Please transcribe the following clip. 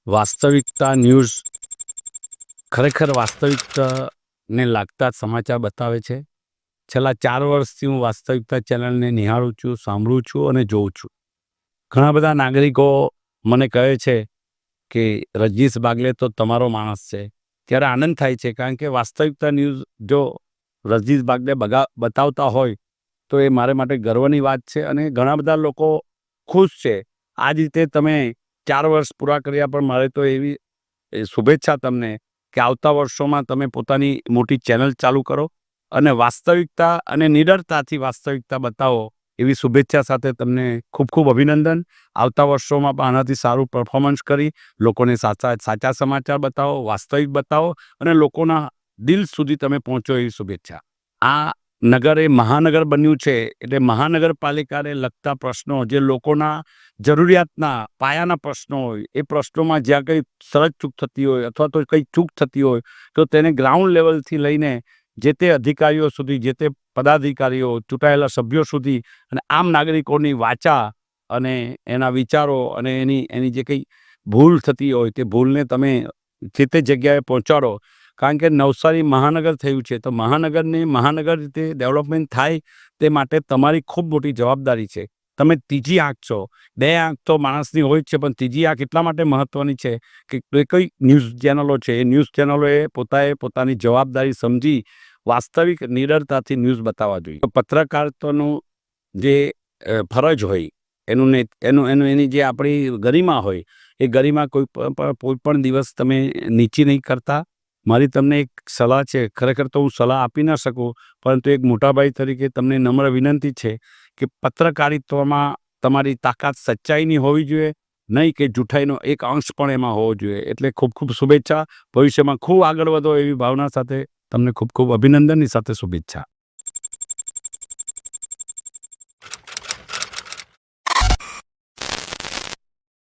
વાસ્તવિકતા ન્યૂઝ ખરેખર વાસ્તવિકતાને લાગતા જ સમાચાર બતાવે છે. છેલ્લા 4 વર્ષથી હું વાસ્તવિકતા ચેનલને નિહાળું છું, સાંભળું છું અને જોઉં છું. ઘણા બધા નાગરિકો મને કહે છે કે રજનીશ બાગલે તો તમારો માણસ છે. ત્યારે આનંદ થાય છે, કારણ કે વાસ્તવિકતા ન્યૂઝ જો રજનીશ બાગલે બતાવતા હોય તો એ મારે માટે ગર્વની વાત છે અને ઘણા બધા લોકો ખુશ છે. આ જ રીતે તમે 4 વર્ષ પૂરા કર્યા, પણ મારે તો એવી શુભેચ્છા તમને કે આવતા વર્ષોમાં તમે પોતાની મોટી ચેનલ ચાલુ કરો અને વાસ્તવિકતા અને નિડરતાથી વાસ્તવિકતા બતાવો, એવી શુભેચ્છા સાથે તમને ખૂબ ખૂબ અભિનંદન. આવતા વર્ષોમાં પણ આનાથી સારું પરફોર્મન્સ કરી લોકોને સાચા સમાચાર બતાવો, વાસ્તવિક બતાવો અને લોકોના દિલ સુધી તમે પહોંચો, એવી શુભેચ્છા. આ નગર એ મહાનગર બન્યું છે, એટલે મહાનગરપાલિકાને લગતા પ્રશ્નો, જે લોકોના જરૂરિયાતના પાયાના પ્રશ્નો હોય, એ પ્રશ્નોમાં જ્યાં કંઈ સળગ ચૂક થતી હોય અથવા તો કંઈ ચૂક થતી હોય તો તેને ગ્રાઉન્ડ લેવલથી લઈને જે તે અધિકારીઓ સુધી, જે તે પદાધિકારીઓ, ચૂંટાયેલા સભ્યો સુધી અને આમ નાગરિકોની વાચા અને એના વિચારો અને એની જે કંઈ ભૂલ થતી હોય તે ભૂલને તમે જે તે જગ્યાએ પહોંચાડો. કારણ કે નવસારી મહાનગર થયું છે, તો મહાનગર રીતે ડેવલપમેન્ટ થાય તે માટે તમારી ખૂબ મોટી જવાબદારી છે. તમે ત્રીજી આંખ છો. 2 આંખ તો માણસની હોય જ છે, પણ ત્રીજી આંખ એટલા માટે મહત્ત્વની છે કે કઈ ન્યૂઝ ચેનલો છે, એ ન્યૂઝ ચેનલોએ પોતાની જવાબદારી સમજી વાસ્તવિક નિડરતાથી ન્યૂઝ બતાવવા જોઈએ. પત્રકારત્વનું જે ફરજ હોય, એની જે આપણી ગરિમા હોય, એ ગરિમા કોઈ પણ દિવસ તમે નીચી નહીં કરતા. મારી તમને એક સલાહ છે. ખરેખર તો હું સલાહ આપી ન શકું, પરંતુ એક મોટાભાઈ તરીકે તમને નમ્ર વિનંતી છે કે પત્રકારિત્વમાં તમારી તાકાત સચ્ચાઈની હોવી જોઈએ, નહીં કે જૂઠાઈનો એક અંશ પણ એમાં હોવો જોઈએ. એટલે ખૂબ ખૂબ શુભેચ્છા. ભવિષ્યમાં ખૂબ આગળ વધો એવી ભાવના સાથે તમને ખૂબ ખૂબ અભિનંદનની સાથે શુભેચ્છા.